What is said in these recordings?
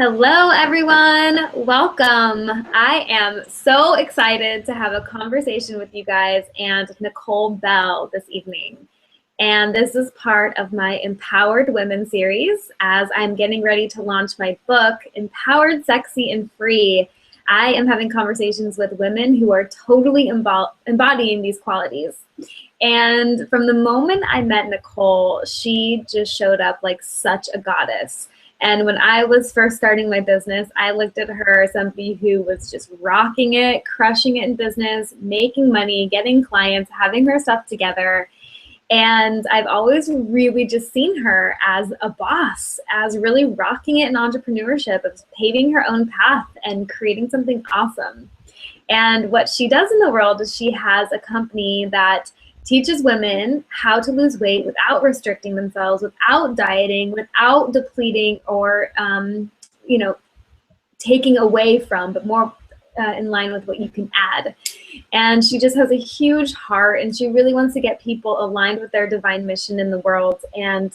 Hello, everyone. Welcome. I am so excited to have a conversation with you guys and Nicole Bell this evening. And this is part of my Empowered Women series as I'm getting ready to launch my book, Empowered, Sexy, and Free. I am having conversations with women who are totally embodying these qualities. And from the moment I met Nicole, she just showed up like such a goddess. And when I was first starting my business, I looked at her as somebody who was just rocking it, crushing it in business, making money, getting clients, having her stuff together. And I've always really just seen her as a boss, as really rocking it in entrepreneurship, of paving her own path and creating something awesome. And what she does in the world is she has a company that teaches women how to lose weight without restricting themselves, without dieting, without depleting or, taking away from, but more in line with what you can add. And she just has a huge heart, and she really wants to get people aligned with their divine mission in the world. And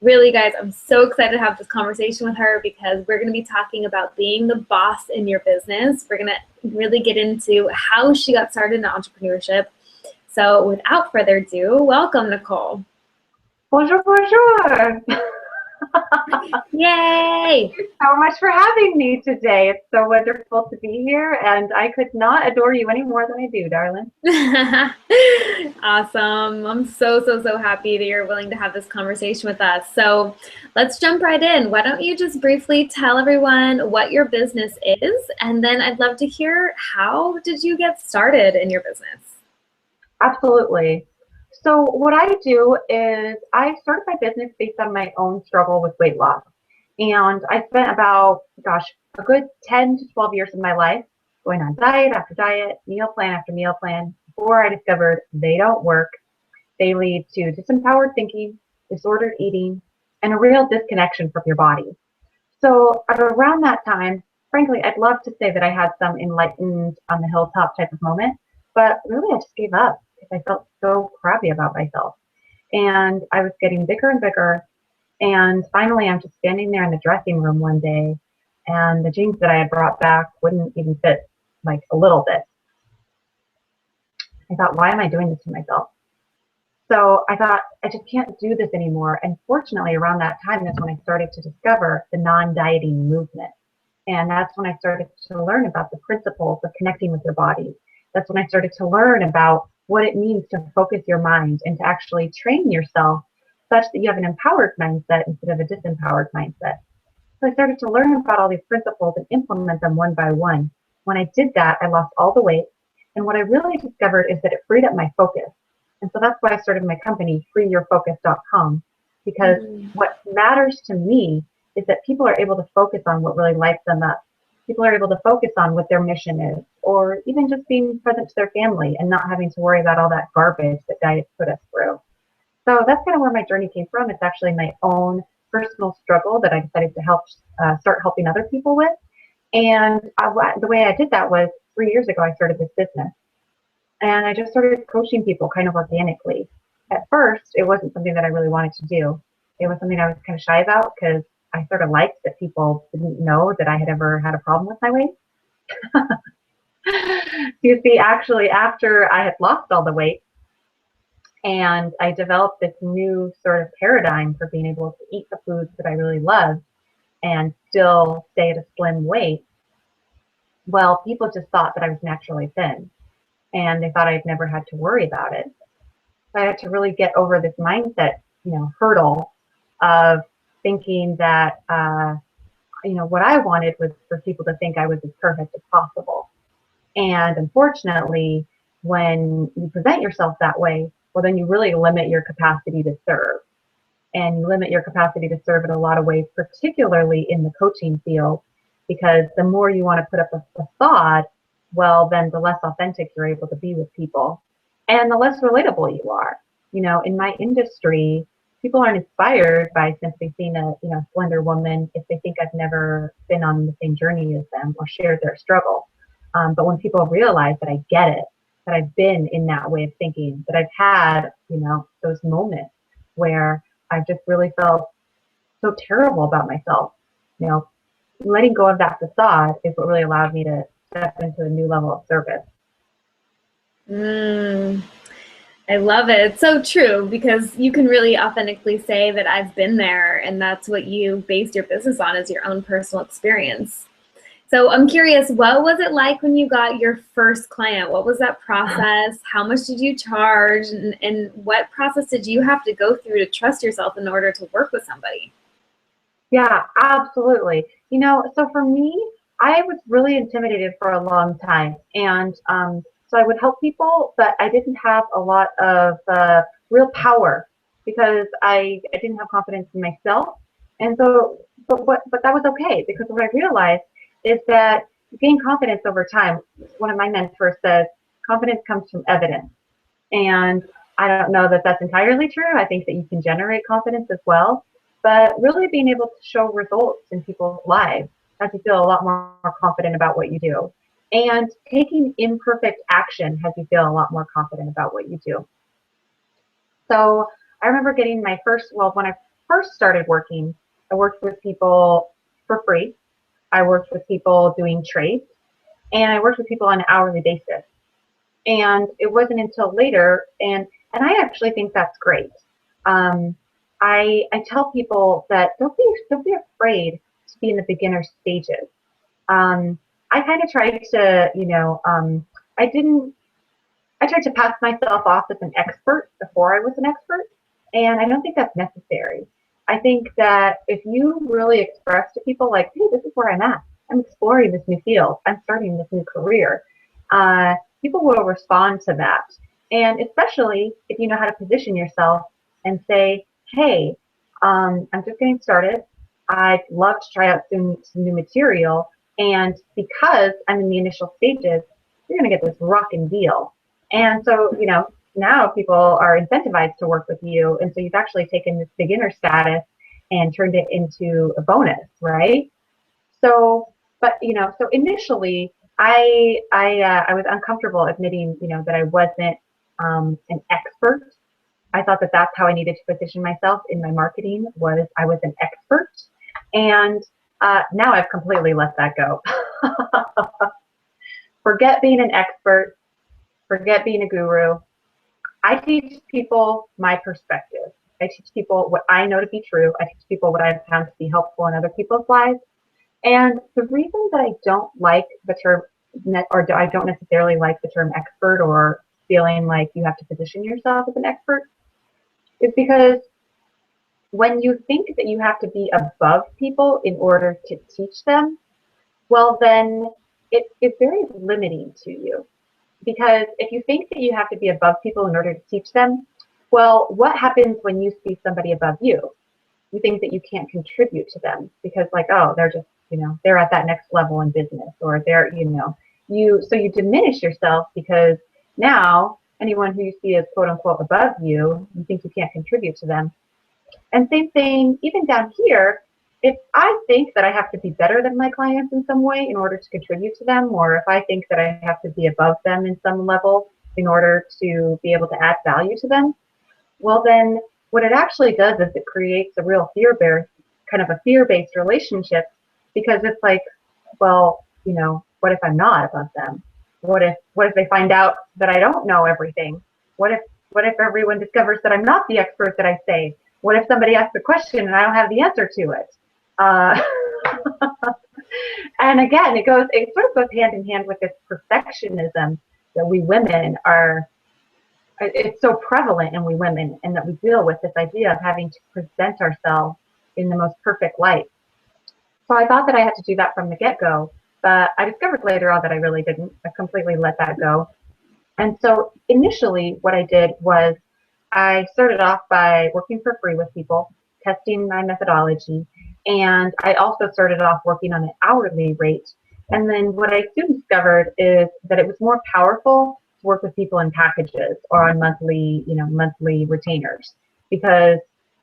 really, guys, I'm so excited to have this conversation with her because we're going to be talking about being the boss in your business. We're going to really get into how she got started in entrepreneurship. So without further ado, welcome, Nicole. Bonjour, bonjour. Yay! Thank you so much for having me today. It's so wonderful to be here, and I could not adore you any more than I do, darling. Awesome. I'm so happy that you're willing to have this conversation with us. So let's jump right in. Why don't you just briefly tell everyone what your business is, and then I'd love to hear how did you get started in your business? Absolutely. So what I do is I started my business based on my own struggle with weight loss. And I spent about, a good 10 to 12 years of my life going on diet after diet, meal plan after meal plan, before I discovered they don't work. They lead to disempowered thinking, disordered eating, and a real disconnection from your body. So at around that time, frankly, I'd love to say that I had some enlightened on the hilltop type of moment, but really I just gave up because I felt so crappy about myself. And I was getting bigger and bigger. And finally, I'm just standing there in the dressing room one day, and the jeans that I had brought back wouldn't even fit like a little bit. I thought, why am I doing this to myself? So I thought, I just can't do this anymore. And fortunately, around that time, that's when I started to discover the non-dieting movement. And that's when I started to learn about the principles of connecting with your body. That's when I started to learn about what it means to focus your mind and to actually train yourself such that you have an empowered mindset instead of a disempowered mindset. So I started to learn about all these principles and implement them one by one. When I did that, I lost all the weight. And what I really discovered is that it freed up my focus. And so that's why I started my company, freeyourfocus.com, because what matters to me is that people are able to focus on what really lights them up. People are able to focus on what their mission is, or even just being present to their family and not having to worry about all that garbage that diets put us through. So that's kind of where my journey came from. It's actually my own personal struggle that I decided to start helping other people with. And the way I did that was 3 years ago, I started this business. And I just started coaching people kind of organically. At first, it wasn't something that I really wanted to do. It was something I was kind of shy about because I sort of liked that people didn't know that I had ever had a problem with my weight. You see, actually, after I had lost all the weight and I developed this new sort of paradigm for being able to eat the foods that I really love and still stay at a slim weight, well, people just thought that I was naturally thin. And they thought I'd never had to worry about it. So I had to really get over this mindset, hurdle of thinking that, what I wanted was for people to think I was as perfect as possible. And unfortunately, when you present yourself that way, well, then you really limit your capacity to serve. And you limit your capacity to serve in a lot of ways, particularly in the coaching field, because the more you want to put up a facade, well, then the less authentic you're able to be with people and the less relatable you are. In my industry, people aren't inspired by simply seeing a slender woman if they think I've never been on the same journey as them or shared their struggle. But when people realize that I get it, that I've been in that way of thinking, that I've had, those moments where I've just really felt so terrible about myself, letting go of that facade is what really allowed me to step into a new level of service. I love it. It's so true, because you can really authentically say that I've been there, and that's what you based your business on, is your own personal experience. So I'm curious, what was it like when you got your first client? What was that process? How much did you charge? And what process did you have to go through to trust yourself in order to work with somebody? Yeah, absolutely. So for me, I was really intimidated for a long time. And so I would help people, but I didn't have a lot of real power because I didn't have confidence in myself. And so, but that was okay, because what I realized is that you gain confidence over time. One of my mentors says, confidence comes from evidence. And I don't know that that's entirely true. I think that you can generate confidence as well, but really being able to show results in people's lives has you feel a lot more confident about what you do. And taking imperfect action has you feel a lot more confident about what you do. So I remember getting my first, well, when I first started working, I worked with people for free. I worked with people doing trades, and I worked with people on an hourly basis. And it wasn't until later, and I actually think that's great. Um, I tell people that don't be afraid to be in the beginner stages. I kind of tried to, I didn't I tried to pass myself off as an expert before I was an expert, and I don't think that's necessary. I think that if you really express to people like, hey, this is where I'm at. I'm exploring this new field. I'm starting this new career. People will respond to that. And especially if you know how to position yourself and say, hey, I'm just getting started. I'd love to try out some new material. And because I'm in the initial stages, you're going to get this rockin' deal. And so, now people are incentivized to work with you. And so you've actually taken this beginner status and turned it into a bonus, right? So, but, so initially I was uncomfortable admitting, that I wasn't an expert. I thought that that's how I needed to position myself in my marketing, was I was an expert. And now I've completely let that go. Forget being an expert. Forget being a guru. I teach people my perspective. I teach people what I know to be true. I teach people what I've found to be helpful in other people's lives. And the reason that I don't like the term, or I don't necessarily like the term expert, or feeling like you have to position yourself as an expert, is because when you think that you have to be above people in order to teach them, well, then it's very limiting to you. Because if you think that you have to be above people in order to teach them, well, what happens when you see somebody above you? You think that you can't contribute to them because, like, oh, they're just, they're at that next level in business, or they're, so you diminish yourself, because now anyone who you see as quote unquote above you, you think you can't contribute to them. And same thing, even down here, if I think that I have to be better than my clients in some way in order to contribute to them, or if I think that I have to be above them in some level in order to be able to add value to them, well, then what it actually does is it creates a real kind of a fear-based relationship, because it's like, well, what if I'm not above them? What if they find out that I don't know everything? What if everyone discovers that I'm not the expert that I say? What if somebody asks a question and I don't have the answer to it? And again, it sort of goes hand in hand with this perfectionism that we women are. It's so prevalent in we women, and that we deal with this idea of having to present ourselves in the most perfect light. So I thought that I had to do that from the get-go, but I discovered later on that I really didn't. I completely let that go. And so initially what I did was I started off by working for free with people, testing my methodology, and I also started off working on an hourly rate. And then what I soon discovered is that it was more powerful to work with people in packages or on monthly retainers, because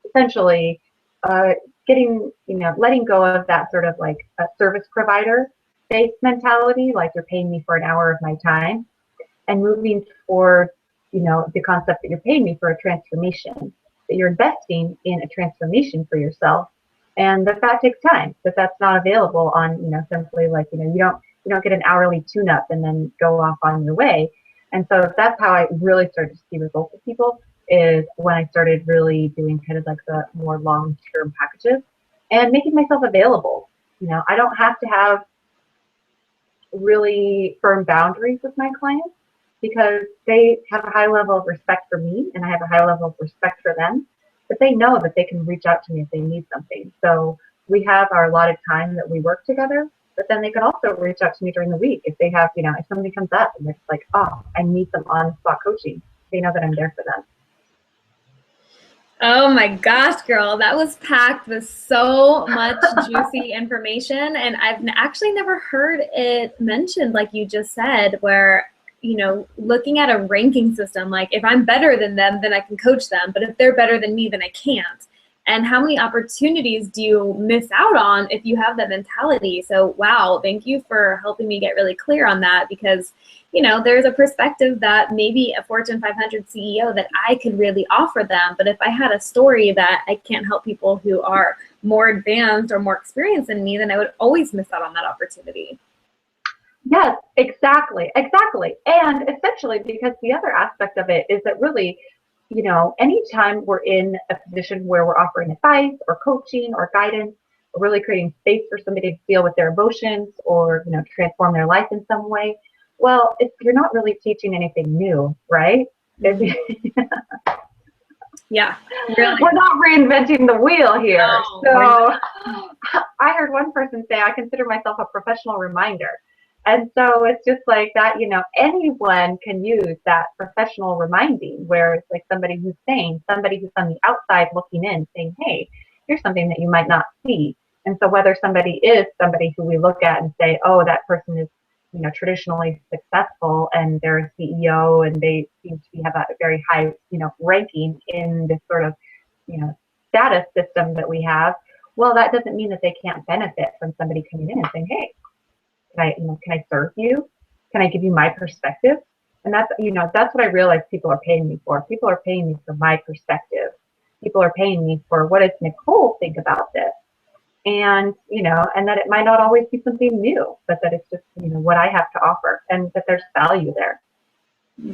essentially letting go of that sort of like a service provider based mentality, like you're paying me for an hour of my time, and moving toward the concept that you're paying me for a transformation, that you're investing in a transformation for yourself, and that takes time, that's not available on, simply like, you don't get an hourly tune-up and then go off on your way. And so that's how I really started to see results with people, is when I started really doing kind of like the more long-term packages and making myself available. I don't have to have really firm boundaries with my clients, because they have a high level of respect for me and I have a high level of respect for them, but they know that they can reach out to me if they need something. So we have our allotted time that we work together, but then they can also reach out to me during the week if they have, if something comes up and it's like, oh, I need some on-the-spot coaching. They know that I'm there for them. Oh my gosh, girl, that was packed with so much juicy information. And I've actually never heard it mentioned like you just said, where, looking at a ranking system, like if I'm better than them, then I can coach them. But if they're better than me, then I can't. And how many opportunities do you miss out on if you have that mentality? So, wow, thank you for helping me get really clear on that, because, there's a perspective that maybe a Fortune 500 CEO that I could really offer them. But if I had a story that I can't help people who are more advanced or more experienced than me, then I would always miss out on that opportunity. Yes, exactly. And essentially, because the other aspect of it is that really, anytime we're in a position where we're offering advice or coaching or guidance, or really creating space for somebody to deal with their emotions or, transform their life in some way, well, you're not really teaching anything new, right? Mm-hmm. Yeah, really. We're not reinventing the wheel here. No, so I heard one person say, I consider myself a professional reminder. And so it's just like that, anyone can use that professional reminding, where it's like somebody who's somebody who's on the outside looking in saying, hey, here's something that you might not see. And so whether somebody is somebody who we look at and say, oh, that person is, traditionally successful and they're a CEO and they seem to have a very high, ranking in this sort of, status system that we have. Well, that doesn't mean that they can't benefit from somebody coming in and saying, hey, can I serve you? Can I give you my perspective? And that's, that's what I realize people are paying me for. People are paying me for my perspective. People are paying me for, what does Nicole think about this? And, and that it might not always be something new, but that it's just, what I have to offer, and that there's value there.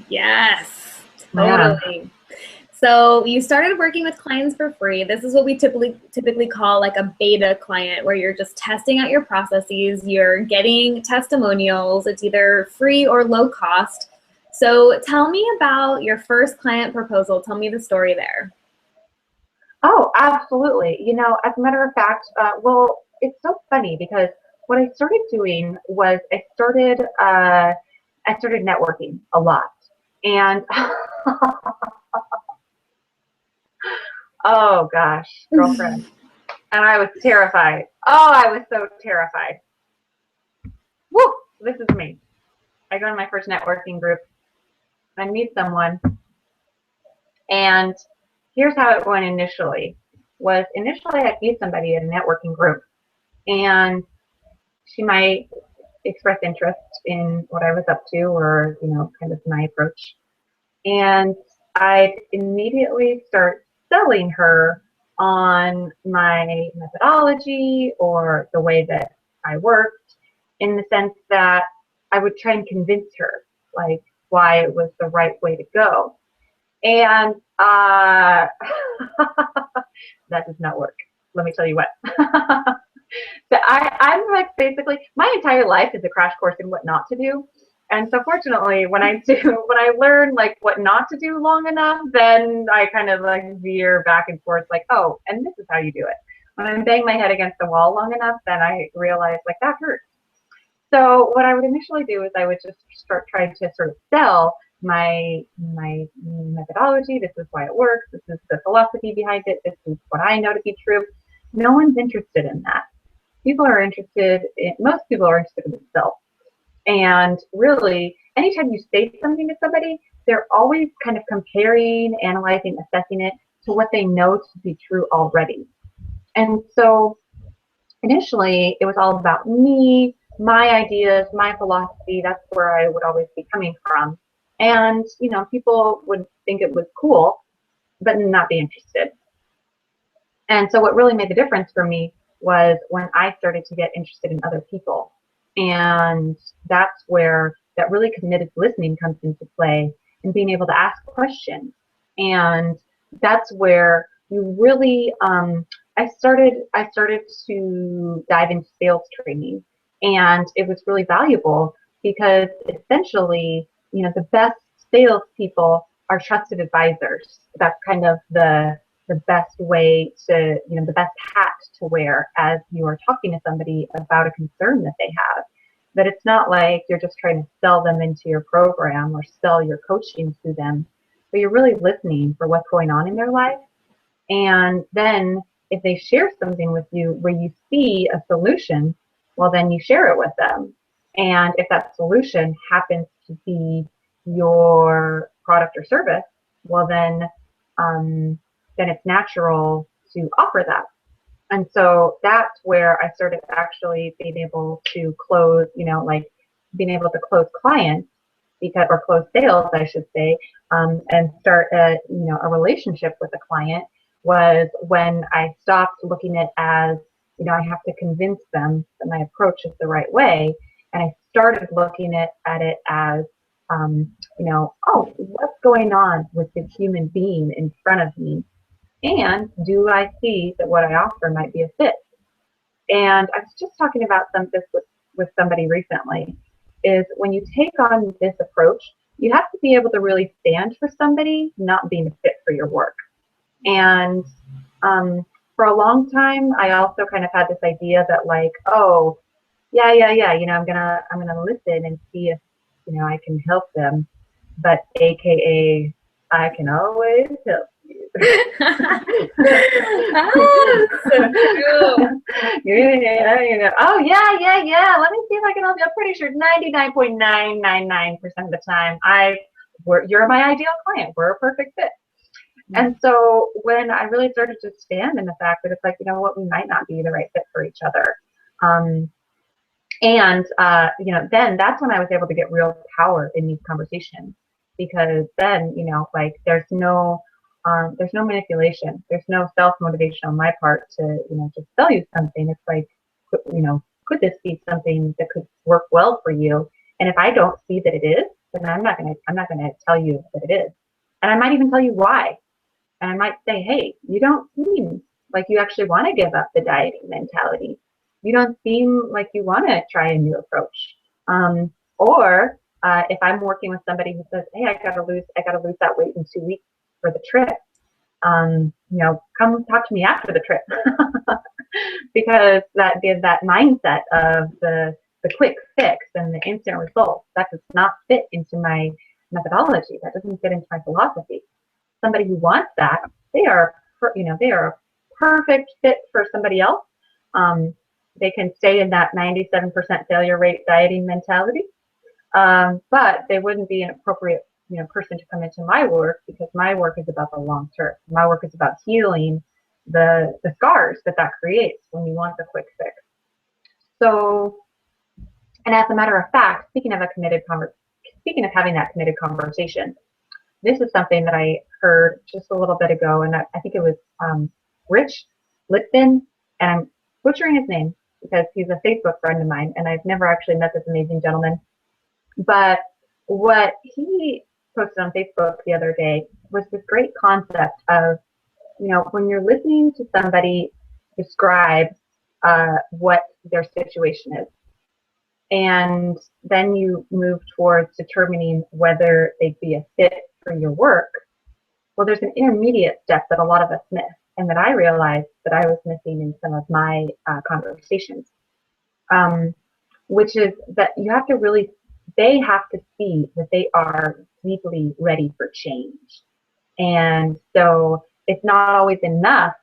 Yes, totally. Yeah. So you started working with clients for free. This is what we typically call like a beta client, where you're just testing out your processes, you're getting testimonials. It's either free or low cost. So tell me about your first client proposal. Tell me the story there. Oh, absolutely. As a matter of fact, well, it's so funny because what I started doing was I started networking a lot. And oh gosh, girlfriend. And I was terrified. Oh, I was so terrified. Woo! This is me. I go to my first networking group. I meet someone. And here's how it went initially. Initially I'd meet somebody at a networking group, and she might express interest in what I was up to, or, kind of my approach. And I'd immediately start selling her on my methodology or the way that I worked, in the sense that I would try and convince her, like, why it was the right way to go. And that does not work. Let me tell you what. So I'm like, basically, my entire life is a crash course in what not to do. And so fortunately, when I learn like what not to do long enough, then I kind of like veer back and forth, like, oh, and this is how you do it. When I'm banging my head against the wall long enough, then I realize like that hurts. So what I would initially do is I would just start trying to sort of sell my methodology. This is why it works. This is the philosophy behind it. This is what I know to be true. No one's interested in that. Most people are interested in themselves. And really, anytime you say something to somebody, they're always kind of comparing, analyzing, assessing it to what they know to be true already. And so initially, it was all about me, my ideas, my philosophy. That's where I would always be coming from. And, people would think it was cool, but not be interested. And so what really made the difference for me was when I started to get interested in other people. And that's where that really committed listening comes into play, and being able to ask questions. And that's where you really, I started to dive into sales training, and it was really valuable because essentially, the best salespeople are trusted advisors. That's kind of the best way to, the best hat to wear as you are talking to somebody about a concern that they have. That it's not like you're just trying to sell them into your program or sell your coaching to them, but you're really listening for what's going on in their life. And then if they share something with you where you see a solution, well, then you share it with them. And if that solution happens to be your product or service, well, then it's natural to offer that. And so that's where I started actually being able to close, like being able to close clients or close sales, I should say, and start a relationship with a client, was when I stopped looking at it as, I have to convince them that my approach is the right way. And I started looking at it as, oh, what's going on with the human being in front of me? And do I see that what I offer might be a fit? And I was just talking about this with somebody recently, is when you take on this approach, you have to be able to really stand for somebody not being a fit for your work. And for a long time, I also kind of had this idea that, like, oh, yeah, I'm gonna listen and see if I can help them, but AKA I can always help you. Oh, so true. Oh yeah. Let me see if I can help you. I'm pretty sure 99.999% of the time you're my ideal client. We're a perfect fit. And so when I really started to stand in the fact that it's like, we might not be the right fit for each other. Then that's when I was able to get real power in these conversations, because then, like there's no manipulation. There's no self-motivation on my part to, just sell you something. It's like, could this be something that could work well for you? And if I don't see that it is, then I'm not gonna tell you that it is. And I might even tell you why. And I might say, hey, you don't seem like you actually want to give up the dieting mentality. You don't seem like you want to try a new approach. Or if I'm working with somebody who says, hey, I gotta lose that weight in 2 weeks for the trip, come talk to me after the trip. Because that gives that mindset of the quick fix and the instant results. That does not fit into my methodology. That doesn't fit into my philosophy. Somebody who wants that, they are a perfect fit for somebody else. They can stay in that 97% failure rate dieting mentality, but they wouldn't be an appropriate person to come into my work, because my work is about the long term. My work is about healing the scars that creates when you want the quick fix. So, and as a matter of fact, speaking of having that committed conversation, this is something that I heard just a little bit ago, and I think it was Rich Litvin, and I'm butchering his name because he's a Facebook friend of mine, and I've never actually met this amazing gentleman. But what he posted on Facebook the other day was this great concept of, when you're listening to somebody describe what their situation is, and then you move towards determining whether they'd be a fit for your work, well, there's an intermediate step that a lot of us miss, and that I realized that I was missing in some of my conversations, which is that they have to see that they are deeply ready for change. And so it's not always enough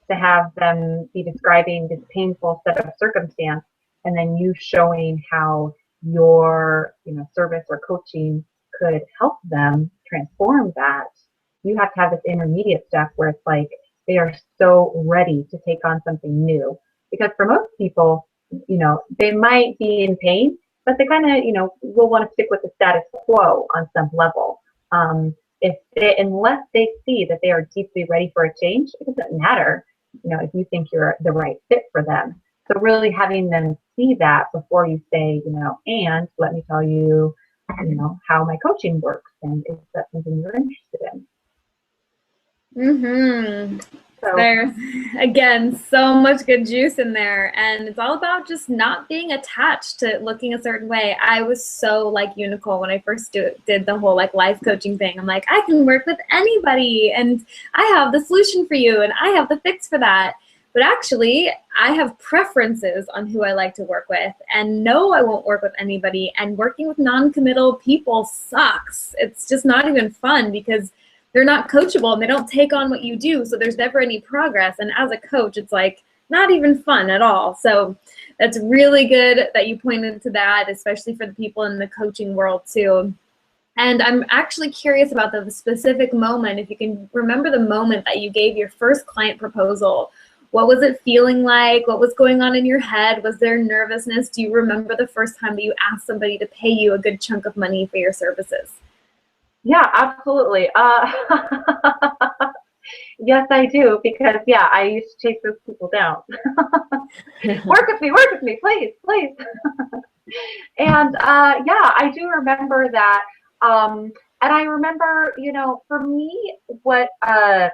to have them be describing this painful set of circumstance, and then you showing how your service or coaching could help them transform that. You have to have this intermediate step where it's like they are so ready to take on something new. Because for most people, they might be in pain, but they kind of, will want to stick with the status quo on some level. Unless they see that they are deeply ready for a change, it doesn't matter if you think you're the right fit for them. So really having them see that before you say, and let me tell you, how my coaching works, and is that something you're interested in? Mm-hmm. So There's, again, so much good juice in there. And it's all about just not being attached to looking a certain way. I was so like you, Nicole, when I first did the whole like life coaching thing. I'm like, I can work with anybody and I have the solution for you and I have the fix for that. But actually, I have preferences on who I like to work with. And no, I won't work with anybody. And working with non-committal people sucks. It's just not even fun because they're not coachable and they don't take on what you do. So there's never any progress. And as a coach, it's like not even fun at all. So that's really good that you pointed to that, especially for the people in the coaching world too. And I'm actually curious about the specific moment, if you can remember the moment that you gave your first client proposal. What was it feeling like? What was going on in your head? Was there nervousness? Do you remember the first time that you asked somebody to pay you a good chunk of money for your services? yeah, absolutely. Yes, I do, because I used to chase those people down. Work with me, please, please. And I do remember that. And I remember, for me, what I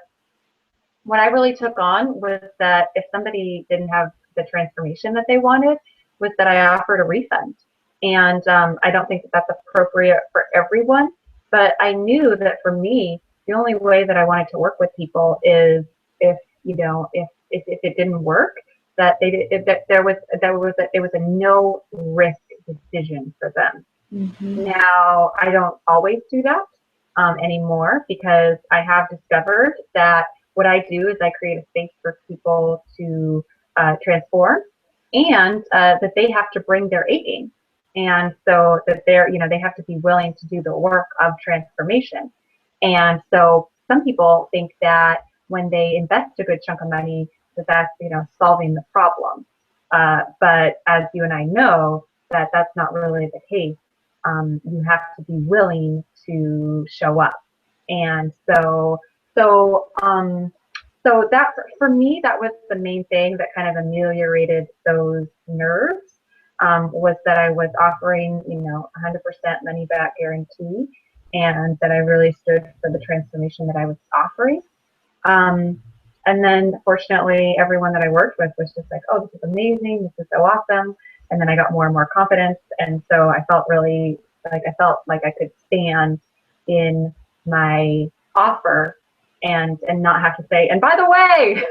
really took on was that if somebody didn't have the transformation that they wanted, was that I offered a refund. And I don't think that that's appropriate for everyone, but I knew that for me, the only way that I wanted to work with people is if it didn't work, that there was a no risk decision for them. Mm-hmm. Now I don't always do that anymore, because I have discovered that what I do is I create a space for people to transform, and that they have to bring their A game, and so that they have to be willing to do the work of transformation. And so some people think that when they invest a good chunk of money, that that's solving the problem. But as you and I know, that that's not really the case. You have to be willing to show up. And so that for me, that was the main thing that kind of ameliorated those nerves, was that I was offering, 100% money back guarantee, and that I really stood for the transformation that I was offering. And then fortunately, everyone that I worked with was just like, oh, this is amazing. This is so awesome. And then I got more and more confidence. And so I felt like I could stand in my offer and not have to say, and by the way,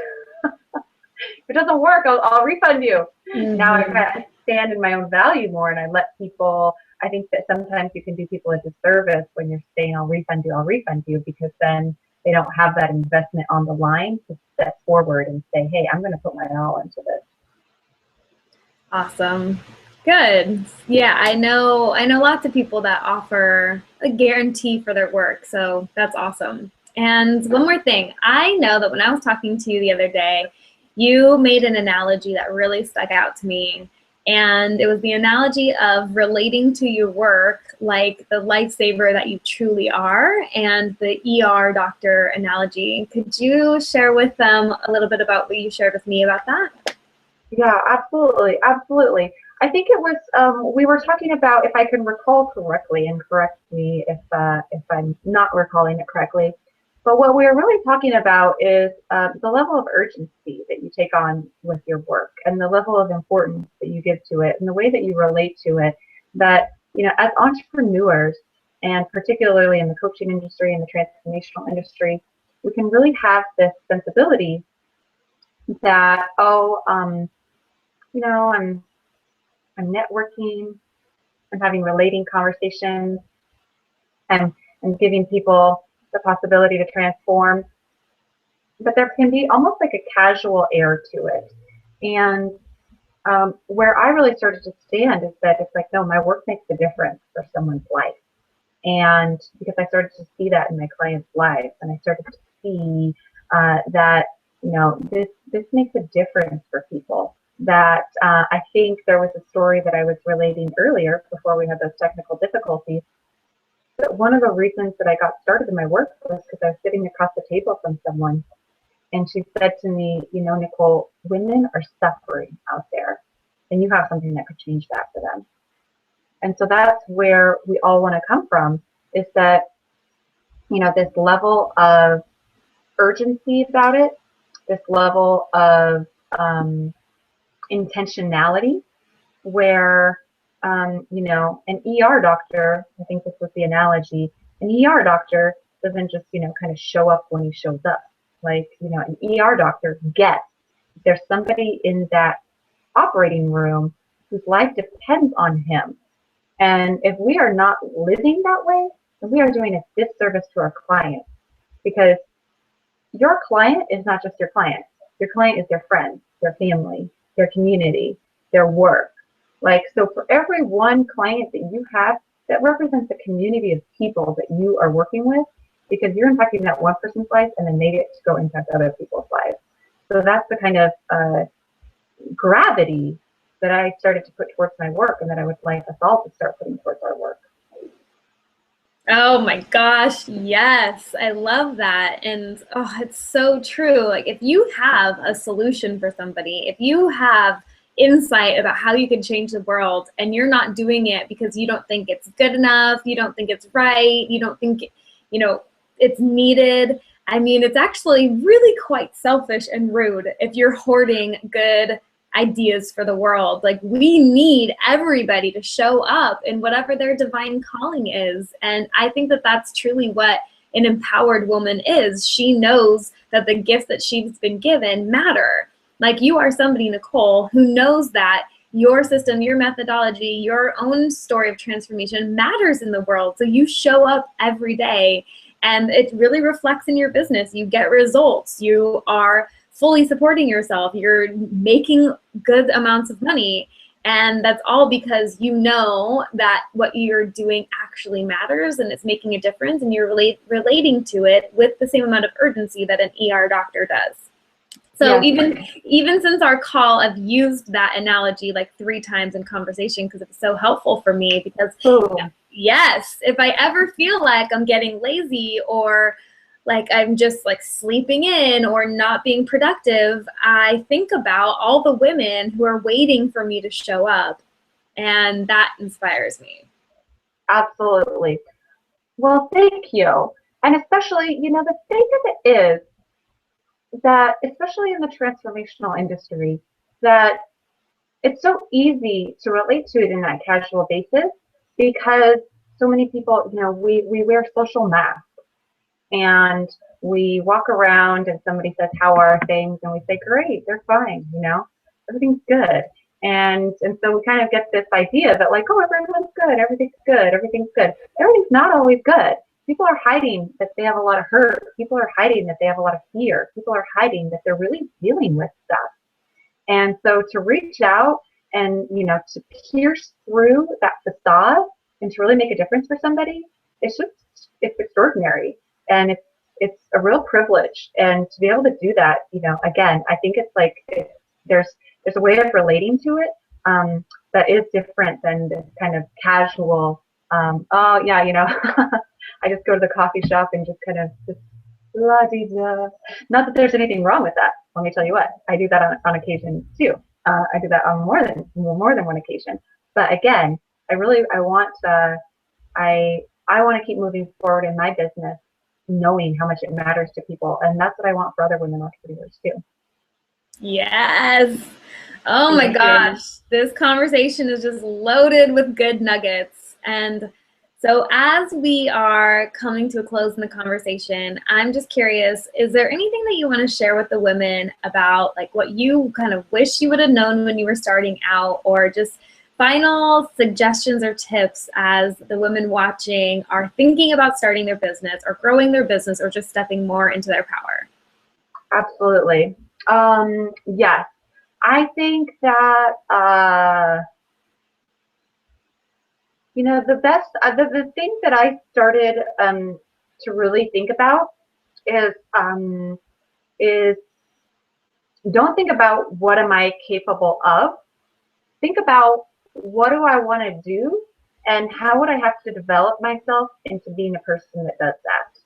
if it doesn't work, I'll refund you. Mm-hmm. Now I kind of stand in my own value more, and I let people, I think that sometimes you can do people a disservice when you're saying, I'll refund you, because then they don't have that investment on the line to step forward and say, hey, I'm going to put my all into this. Awesome. Good. Yeah, I know lots of people that offer a guarantee for their work. So that's awesome. And one more thing, I know that when I was talking to you the other day, you made an analogy that really stuck out to me. And it was the analogy of relating to your work like the lifesaver that you truly are, and the ER doctor analogy. Could you share with them a little bit about what you shared with me about that? Yeah, absolutely. Absolutely. I think it was, we were talking about, if I can recall correctly, and correct me if I'm not recalling it correctly, but what we were really talking about is the level of urgency that you take on with your work, and the level of importance that you give to it, and the way that you relate to it. That, as entrepreneurs, and particularly in the coaching industry and the transformational industry, we can really have this sensibility that, I'm networking, I'm having relating conversations, and giving people the possibility to transform. But there can be almost like a casual air to it. And where I really started to stand is that it's like, no, my work makes a difference for someone's life. And because I started to see that in my clients' lives, and I started to see that, this makes a difference for people. That I think there was a story that I was relating earlier before we had those technical difficulties. But one of the reasons that I got started in my work was because I was sitting across the table from someone, And she said to me, you know, Nicole, women are suffering out there, and you have something that could change that for them. And so that's where we all want to come from, is that, you know, this level of urgency about it, this level of intentionality, where, you know, an ER doctor, I think this was the analogy, an ER doctor doesn't just, you know, kind of show up when he shows up. Like, you know, an ER doctor gets there's somebody in that operating room whose life depends on him. And if we are not living that way, then we are doing a disservice to our clients, because your client is not just your client. Your client is their friend, their family, their community, their work. Like, so for every one client that you have, that represents a community of people that you are working with, because you're impacting that one person's life, and then they get to go impact other people's lives. So that's the kind of gravity that I started to put towards my work, and that I would like us all to start putting towards our work. Oh my gosh, yes. I love that. And oh, it's so true. Like, if you have a solution for somebody, if you have insight about how you can change the world, and you're not doing it because you don't think it's good enough, you don't think it's right, you don't think, you know, it's needed. I mean, it's actually really quite selfish and rude if you're hoarding good ideas for the world. Like, we need everybody to show up in whatever their divine calling is. And I think that that's truly what an empowered woman is. She knows that the gifts that she's been given matter. Like, you are somebody, Nicole, who knows that your system, your methodology, your own story of transformation matters in the world. So you show up every day, and it really reflects in your business. You get results. You are fully supporting yourself. You're making good amounts of money. And that's all because you know that what you're doing actually matters, and it's making a difference, and you're relating to it with the same amount of urgency that an ER doctor does. So yes. even since our call, I've used that analogy like 3 times in conversation because it's so helpful for me. Because yes, if I ever feel like I'm getting lazy, or like I'm just like sleeping in or not being productive, I think about all the women who are waiting for me to show up, and that inspires me. Absolutely. Well, thank you. And especially, you know, the thing of it is that, especially in the transformational industry, that it's so easy to relate to it in that casual basis, because so many people, you know, we wear social masks, and we walk around and somebody says, how are things? And we say, great, they're fine, you know, everything's good. And so we kind of get this idea that like, oh, everyone's good, everything's good, everything's good. Everything's not always good. People are hiding that they have a lot of hurt. People are hiding that they have a lot of fear. People are hiding that they're really dealing with stuff. And so to reach out and, you know, to pierce through that facade and to really make a difference for somebody, it's extraordinary. And it's a real privilege. And to be able to do that, you know, again, I think it's like there's a way of relating to it that is different than this kind of casual, oh yeah, you know, I just go to the coffee shop and just kind of just la-di-da. Not that there's anything wrong with that. Let me tell you what, I do that on occasion too. I do that on more than one occasion. But again, I want to keep moving forward in my business, knowing how much it matters to people. And that's what I want for other women entrepreneurs too. Yes. Oh my gosh. This conversation is just loaded with good nuggets. And so as we are coming to a close in the conversation, I'm just curious, is there anything that you want to share with the women about like what you kind of wish you would have known when you were starting out, or just final suggestions or tips as the women watching are thinking about starting their business or growing their business or just stepping more into their power? Absolutely. Yes. I think that, you know, the best, the thing that I started to really think about is don't think about what am I capable of. Think about what do I want to do, and how would I have to develop myself into being a person that does that.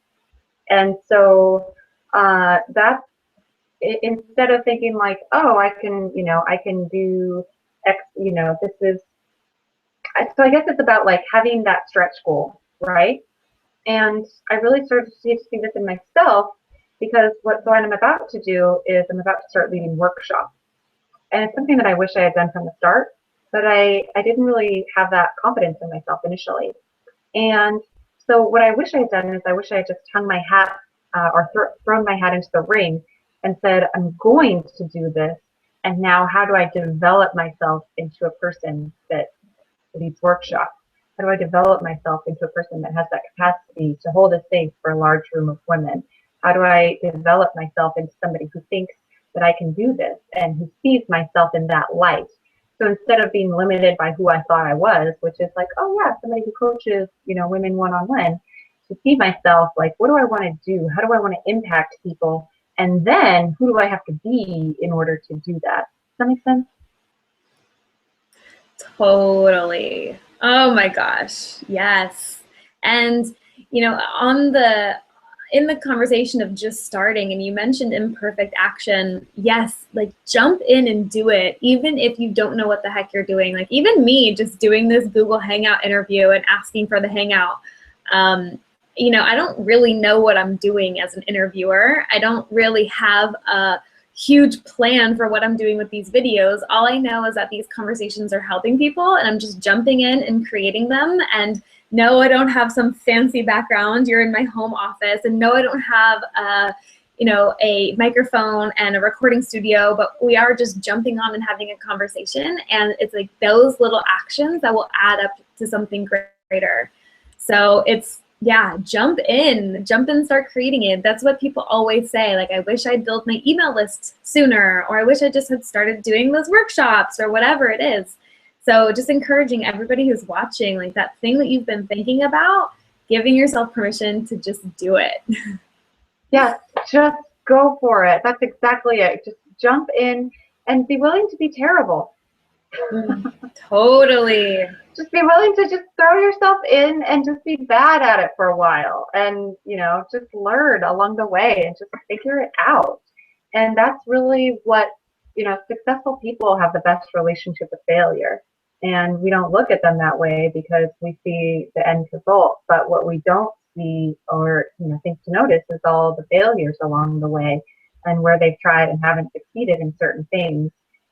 And so that's instead of thinking like, oh, I can, I can do X, this is, so I guess it's about like having that stretch goal, right? And I really started to see this in myself because what I'm about to do is I'm about to start leading workshops. And it's something that I wish I had done from the start, but I didn't really have that confidence in myself initially. And so what I wish I had done is I wish I had just hung my hat or thrown my hat into the ring and said, I'm going to do this. And now how do I develop myself into a person that leads workshops? How do I develop myself into a person that has that capacity to hold a space for a large room of women? How do I develop myself into somebody who thinks that I can do this and who sees myself in that light? So instead of being limited by who I thought I was, which is like, oh yeah, somebody who coaches, women one-on-one, to see myself like, what do I want to do? How do I want to impact people? And then who do I have to be in order to do that? Does that make sense? Totally. Oh my gosh. Yes. And, in the conversation of just starting, and you mentioned imperfect action, yes, like jump in and do it, even if you don't know what the heck you're doing. Like even me just doing this Google Hangout interview and asking for the Hangout, I don't really know what I'm doing as an interviewer. I don't really have a huge plan for what I'm doing with these videos. All I know is that these conversations are helping people and I'm just jumping in and creating them. And no, I don't have some fancy background. You're in my home office. And no, I don't have a microphone and a recording studio, but we are just jumping on and having a conversation. And it's like those little actions that will add up to something greater. So it's, yeah, jump in, start creating it. That's what people always say. Like, I wish I'd built my email list sooner, or I wish I just had started doing those workshops or whatever it is. So just encouraging everybody who's watching, like that thing that you've been thinking about, giving yourself permission to just do it. Yes, just go for it. That's exactly it. Just jump in and be willing to be terrible. Totally. Just be willing to just throw yourself in and just be bad at it for a while and, just learn along the way and just figure it out. And that's really what, successful people have the best relationship with failure. And we don't look at them that way because we see the end result. But what we don't see or, think to notice is all the failures along the way and where they've tried and haven't succeeded in certain things.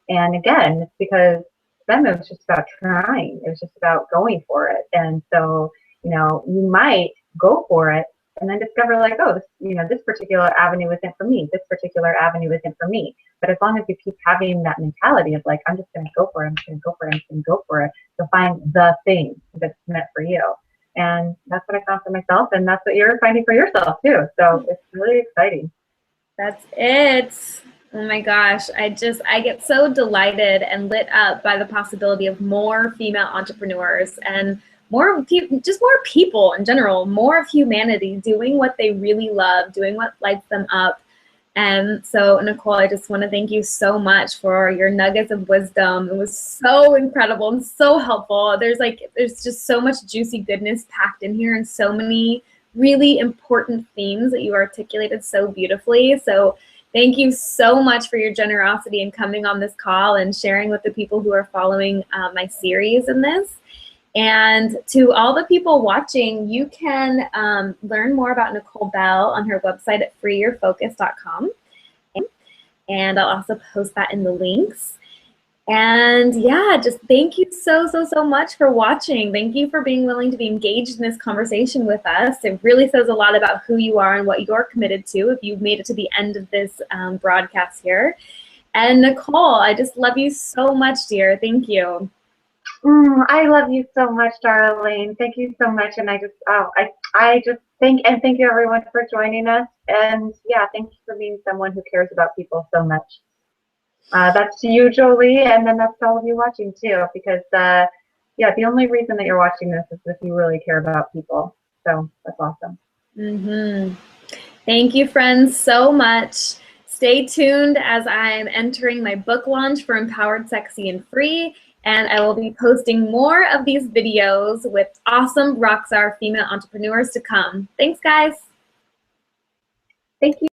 And again, it's because then it was just about trying. It was just about going for it. And so, you might go for it and then discover like, oh, this particular avenue isn't for me. This particular avenue isn't for me. But as long as you keep having that mentality of like, I'm just going to go for it. I'm just going to go for it. I'm just going to go for it. You'll find the thing that's meant for you. And that's what I found for myself. And that's what you're finding for yourself too. So it's really exciting. That's it. Oh my gosh, I get so delighted and lit up by the possibility of more female entrepreneurs and more people in general, more of humanity doing what they really love, doing what lights them up. And so, Nicole, I just want to thank you so much for your nuggets of wisdom. It was so incredible and so helpful. There's just so much juicy goodness packed in here and so many really important themes that you articulated so beautifully. So thank you so much for your generosity in coming on this call and sharing with the people who are following my series in this. And to all the people watching, you can learn more about Nicole Bell on her website at freeyourfocus.com. And I'll also post that in the links. And yeah, just thank you so much for watching. Thank you for being willing to be engaged in this conversation with us. It really says a lot about who you are and what you're committed to if you've made it to the end of this broadcast here. And Nicole, I just love you so much, dear. Thank you. I love you so much, Darlene. Thank you so much. And I just thank you everyone for joining us. And yeah, thank you for being someone who cares about people so much. That's to you, Jolie, and then that's to all of you watching too, because yeah, the only reason that you're watching this is if you really care about people. So that's awesome. Thank you, friends, so much. Stay tuned as I'm entering my book launch for Empowered, Sexy, and Free, and I will be posting more of these videos with awesome rockstar female entrepreneurs to come. Thanks, guys. Thank you.